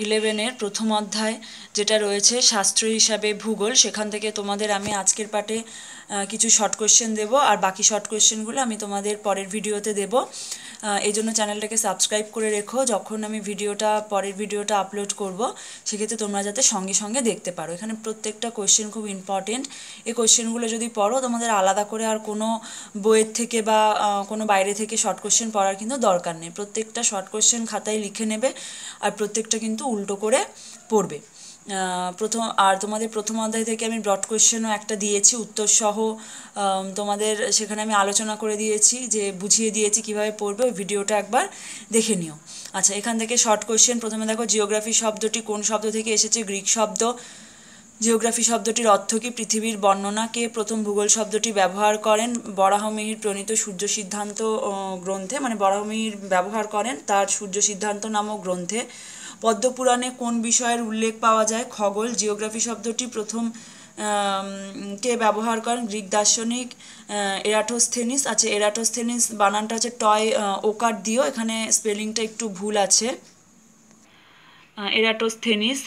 ইলেভেনের প্রথম অধ্যায় যেটা রয়েছে শাস্ত্র হিসাবে ভূগোল, সেখান থেকে তোমাদের আমি আজকের পার্টে কিছু শর্ট কোয়েশ্চেন দেবো, আর বাকি শর্ট কোয়েশ্চেনগুলো আমি তোমাদের পরের ভিডিওতে দেবো। এই জন্য চ্যানেলটাকে সাবস্ক্রাইব করে রেখো, যখন আমি পরের ভিডিওটা আপলোড করব সেক্ষেত্রে তোমরা যাতে সঙ্গে সঙ্গে দেখতে পারো। এখানে প্রত্যেকটা কোয়েশ্চেন খুব ইম্পর্টেন্ট। এই কোয়েশ্চেনগুলো যদি পড়ো, তোমাদের আলাদা করে আর কোনো বইয়ের থেকে বা কোনো বাইরে থেকে শর্ট কোয়েশ্চেন পড়ার কিন্তু দরকার নেই। প্রত্যেকটা শর্ট কোয়েশ্চেন খাতায় লিখে নেবে, আর প্রত্যেকটা কিন্তু উল্টো করে পড়বে। তোমাদের প্রথম অধ্যায় থেকে আমি ব্রড কোয়েশ্চেনও একটা দিয়েছি উত্তর সহ, তোমাদের সেখানে আমি আলোচনা করে দিয়েছি, যে বুঝিয়ে দিয়েছি কিভাবে পড়বে। ওই ভিডিওটা একবার দেখে নিও। আচ্ছা, এখান থেকে শর্ট কোয়েশ্চেন প্রথমে দেখো, জিওগ্রাফি শব্দটি কোন শব্দ থেকে এসেছে? গ্রিক শব্দ। জিওগ্রাফি শব্দটির অর্থ কী? পৃথিবীর বর্ণনা। কে প্রথম ভূগোল শব্দটি ব্যবহার করেন? বরাহমিহির প্রণীত সূর্য সিদ্ধান্ত গ্রন্থে, মানে বরাহমিহির ব্যবহার করেন তার সূর্য সিদ্ধান্ত নামক গ্রন্থে। পদ্মপুরাণে কোন বিষয়ের উল্লেখ পাওয়া যায়? খগোল। জিওগ্রাফি শব্দটি প্রথম কে ব্যবহার করেন? গ্রিক দার্শনিক এরাটোস্থেনিস। আচ্ছা, এরাটোস্থেনিস বানানটা হচ্ছে টয় ওকার দিও, এখানে স্পেলিংটা একটু ভুল আছে। এরাটোস্থেনিস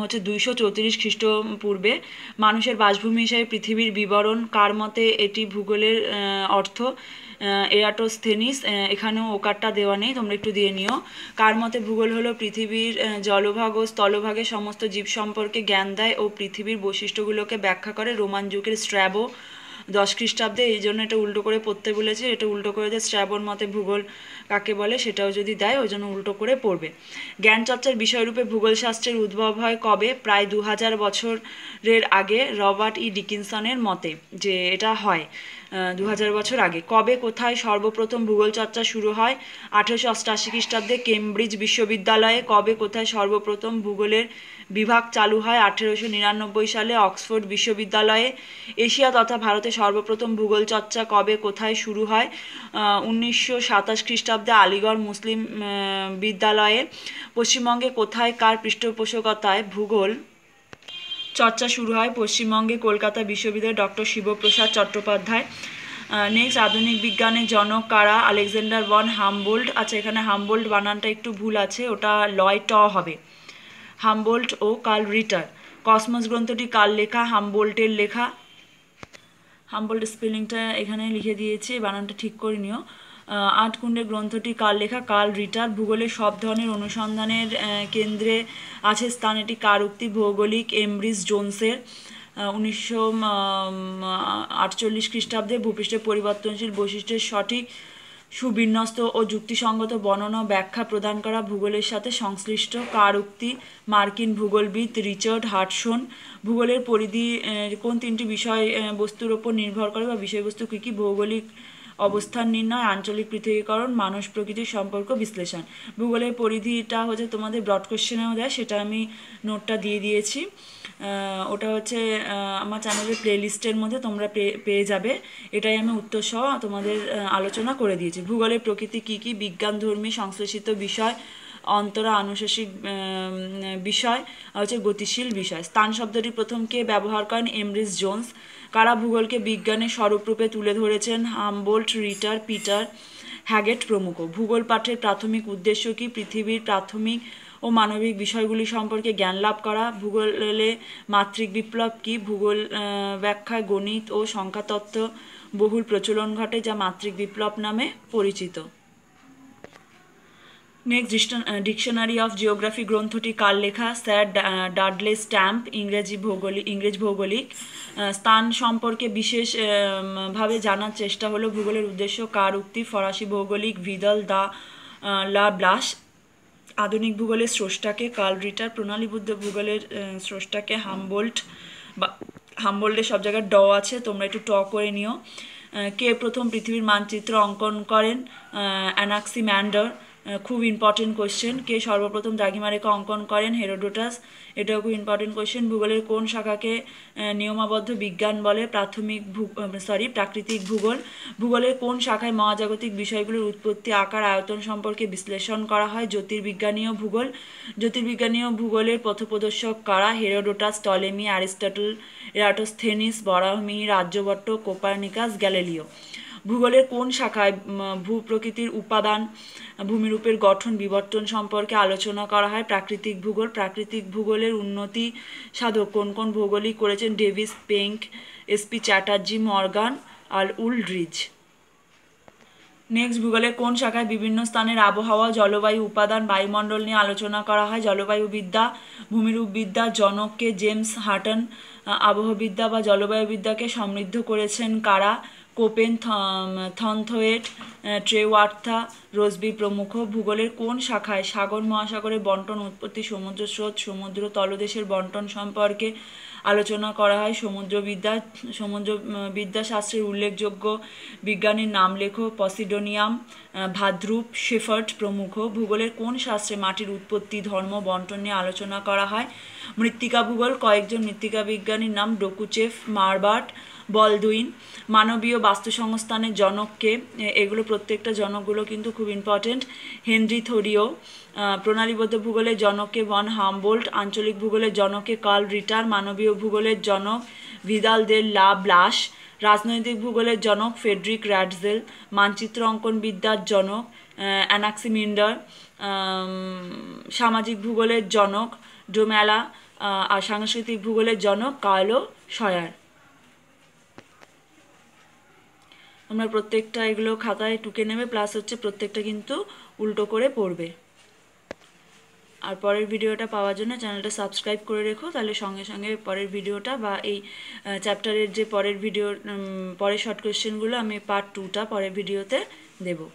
হচ্ছে 234 খ্রিস্টপূর্বে। মানুষের বাসভূমি হিসেবে পৃথিবীর বিবরণ। কার মতে এটি ভূগোলের অর্থ? এরাটোস্থেনিস। এখানেও ওকারটা দেওয়া নেই, তোমরা একটু দিয়ে নিও। কার মতে ভূগোল হলো পৃথিবীর জলভাগ ও স্থলভাগে সমস্ত জীব সম্পর্কে জ্ঞান দেয় ও পৃথিবীর বৈশিষ্ট্যগুলোকে ব্যাখ্যা করে? রোমান যুগের স্ট্র্যাবো 10 খ্রিস্টাব্দে। এই জন্য এটা উল্টো করে পড়তে বলেছে, এটা উল্টো করে দেয়। স্ট্র্যাবোর মতে ভূগোল কাকে বলে সেটাও যদি দেয়, ওই জন্য উল্টো করে পড়বে। জ্ঞান চর্চার বিষয়রূপে ভূগোল শাস্ত্রের উদ্ভব হয় কবে? প্রায় 2000 বছরের আগে, রবার্ট ই ডিকিনসনের মতে যে এটা হয় 2000 বছর আগে। কবে কোথায় সর্বপ্রথম ভূগোল চর্চা শুরু হয়? 1888 খ্রিস্টাব্দে কেমব্রিজ বিশ্ববিদ্যালয়ে। কবে কোথায় সর্বপ্রথম ভূগোলের বিভাগ চালু হয়? 1899 সালে অক্সফোর্ড বিশ্ববিদ্যালয়ে। এশিয়া তথা ভারতে সর্বপ্রথম ভূগোল চর্চা কবে কোথায় শুরু হয়? 1927 খ্রিস্টাব্দে আলিগড় মুসলিম বিদ্যালয়ে। পশ্চিমবঙ্গে কোথায় কার পৃষ্ঠপোষকতায় ভূগোল চর্চা শুরু হয়? পশ্চিমবঙ্গে কলকাতা বিশ্ববিদ্যালয়ে ডক্টর শিবপ্রসাদ চট্টোপাধ্যায়। নেক্সট, আধুনিক বিজ্ঞানের জনক কারা? আলেকজান্ডার বন হামবোল্ট। আচ্ছা, এখানে হামবোল্ট বানানটা একটু ভুল আছে, ওটা লয় ট হবে। হামবোল্ট ও কার্ল রিটার। কসমস গ্রন্থটি কার লেখা? হামবোল্টের লেখা। হামবোল্ট স্পেলিংটা এখানে লিখে দিয়েছি, বানানটা ঠিক করে নিও। আটকুণ্ডে গ্রন্থটি কার লেখা? কার্ল রিটার। ভূগোলের সব ধরনের অনুসন্ধানের কেন্দ্রে আছে স্থান, এটি কার উক্তি? ভৌগোলিক এমব্রিজ জোনসের। 1948 খ্রিস্টাব্দে ভূপৃষ্ঠের পরিবর্তনশীল বৈশিষ্ট্যের সঠিক সুবিন্যস্ত ও যুক্তিসঙ্গত বর্ণনা ও ব্যাখ্যা প্রদান করা ভূগোলের সাথে সংশ্লিষ্ট। কার উক্তি? মার্কিন ভূগোলবিদ রিচার্ড হাডসন। ভূগোলের পরিধি কোন তিনটি বিষয় বস্তুর ওপর নির্ভর করে, বা বিষয়বস্তু কী কী? ভৌগোলিক অবস্থান নির্ণয়, আঞ্চলিক পৃথকীকরণ, মানুষ প্রকৃতির সম্পর্ক বিশ্লেষণ। ভূগোলের পরিধিটা হচ্ছে তোমাদের ব্রড কোশ্চেনেও দেয়, সেটা আমি নোটটা দিয়ে দিয়েছি। ওটা হচ্ছে আমার চ্যানেলের প্লেলিস্টের মধ্যে তোমরা পেয়ে যাবে। এটাই আমি উত্তর সহ তোমাদের আলোচনা করে দিয়েছি। ভূগোলের প্রকৃতি কী কী? বিজ্ঞানধর্মী সংশ্লেষিত বিষয়, অন্তরা আনুষঙ্গিক বিষয়, হচ্ছে গতিশীল বিষয়। স্থান শব্দটি প্রথম কে ব্যবহার করেন? এমব্রিজ জোন্স। কারা ভূগোলকে বিজ্ঞানের স্বরূপরূপে তুলে ধরেছেন? হামবোল্ট, রিটার, পিটার হ্যাগেট প্রমুখ। ভূগোল পাঠের প্রাথমিক উদ্দেশ্য কী? পৃথিবীর প্রাথমিক ও মানবিক বিষয়গুলি সম্পর্কে জ্ঞান লাভ করা। ভূগোলে মাত্রিক বিপ্লব কী? ভূগোল ব্যাখ্যায় গণিত ও সংখ্যাতত্ত্ব বহুল প্রচলন ঘটে, যা মাত্রিক বিপ্লব নামে পরিচিত। নেক্সট, ডিকশনারি অফ জিওগ্রাফি গ্রন্থটি কার লেখা? Sir Dudley Stamp. ইংরেজ ভৌগোলিক। স্থান সম্পর্কে বিশেষ ভাবে জানার চেষ্টা হলো ভূগোলের উদ্দেশ্য, কার উক্তি? ফরাসি ভৌগোলিক ভিদাল দা লা ব্লাস। আধুনিক ভূগোলের স্রষ্টাকে? কার্ল রিটার। প্রণালীবদ্ধ ভূগোলের স্রষ্টাকে? হামবোল্ট। বা হামবোল্টের সব জায়গায় ড আছে, তোমরা একটু ট করে নিও। কে প্রথম পৃথিবীর মানচিত্র অঙ্কন করেন? অ্যানাক্সিম্যান্ডার। খুব ইম্পর্টেন্ট কোয়েশ্চেন। কে সর্বপ্রথম দ্রাঘিমারেখা অঙ্কন করেন? হেরোডোটাস। এটাও খুব ইম্পর্টেন্ট কোয়েশ্চেন। ভূগোলের কোন শাখাকে নিয়মাবদ্ধ বিজ্ঞান বলে? প্রাকৃতিক ভূগোল। ভূগোলের কোন শাখায় মহাজাগতিক বিষয়গুলোর উৎপত্তি, আকার, আয়তন সম্পর্কে বিশ্লেষণ করা হয়? জ্যোতির্বিজ্ঞানীয় ভূগোল। জ্যোতির্বিজ্ঞানীয় ভূগোলের পথপ্রদর্শক কারা? Herodotus, Ptolemy, Aristotle, Eratosthenes, Varahamihira, Aryabhata, Copernicus, Galileo. ভূগোলের কোন শাখায় ভূপ্রকৃতির উপাদান ভূমিরূপের গঠন বিবর্তন সম্পর্কে আলোচনা করা হয়? প্রাকৃতিক ভূগোল। প্রাকৃতিক ভূগোলের উন্নতি সাধক কোন কোন ভৌগোলিক করেছেন? Davis, Penck, S P Chatterjee, Morgan আর উলড্রিজ। নেক্সট, ভূগোলের কোন শাখায় বিভিন্ন স্থানের আবহাওয়া জলবায়ু উপাদান বায়ুমণ্ডল নিয়ে আলোচনা করা হয়? জলবায়ুবিদ্যা। ভূমিরূপবিদ্যা জনককে জেমস হাটন। আবহবিদ্যা বা জলবায়ুবিদ্যাকে সমৃদ্ধ করেছেন কারা? কোপেন, থর্নথোয়েট, ট্রেওয়ার্থা, রোজবি প্রমুখ। ভূগোলের কোন শাখায় সাগর মহাসাগরের বন্টন উৎপত্তি সমুদ্র স্রোত সমুদ্র তলদেশের বন্টন সম্পর্কে আলোচনা করা হয়? সমুদ্রবিদ্যা শাস্ত্রের উল্লেখযোগ্য বিজ্ঞানীর নাম লেখো। পসিডোনিয়াম, ভাদ্রুপ, শেফার্ড প্রমুখ। ভূগোলের কোন শাস্ত্রে মাটির উৎপত্তি ধর্ম বন্টন নিয়ে আলোচনা করা হয়? মৃত্তিকা ভূগোল। কয়েকজন মৃত্তিকা বিজ্ঞানীর নাম? ডকুচেভ, মারবার্ট, বলদুইন। মানবীয় বাস্তুসংস্থানের জনককে? এগুলো প্রত্যেকটা জনকগুলো কিন্তু খুব ইম্পর্টেন্ট। হেনরি থোরিও। প্রণালীবদ্ধ ভূগোলের জনককে? Von Humboldt. আঞ্চলিক ভূগোলের জনককে? কার্ল রিটার। মানবীয় ভূগোলের জনক? ভিদাল দে লা ব্লাশ। রাজনৈতিক ভূগোলের জনক? ফ্রেডরিক রাডজেল। মানচিত্র অঙ্কন বিদ্যার জনক? অ্যানাক্সিমিন্ডার। সামাজিক ভূগোলের জনক? ডোমেলা। আর সাংস্কৃতিক ভূগোলের জনক? কার্লো শয়ার। তোমরা প্রত্যেকটা এগুলো খাতায় টুকে নেবে, প্লাস হচ্ছে প্রত্যেকটা কিন্তু উল্টো করে পড়বে। আর পরের ভিডিওটা পাওয়ার জন্য চ্যানেলটা সাবস্ক্রাইব করে রেখো, তাহলে সঙ্গে সঙ্গে পরের ভিডিওটা বা এই চ্যাপ্টারের যে পরের শর্ট কোয়েশ্চেনগুলো আমি পার্ট 2টা পরের ভিডিওতে দেবো।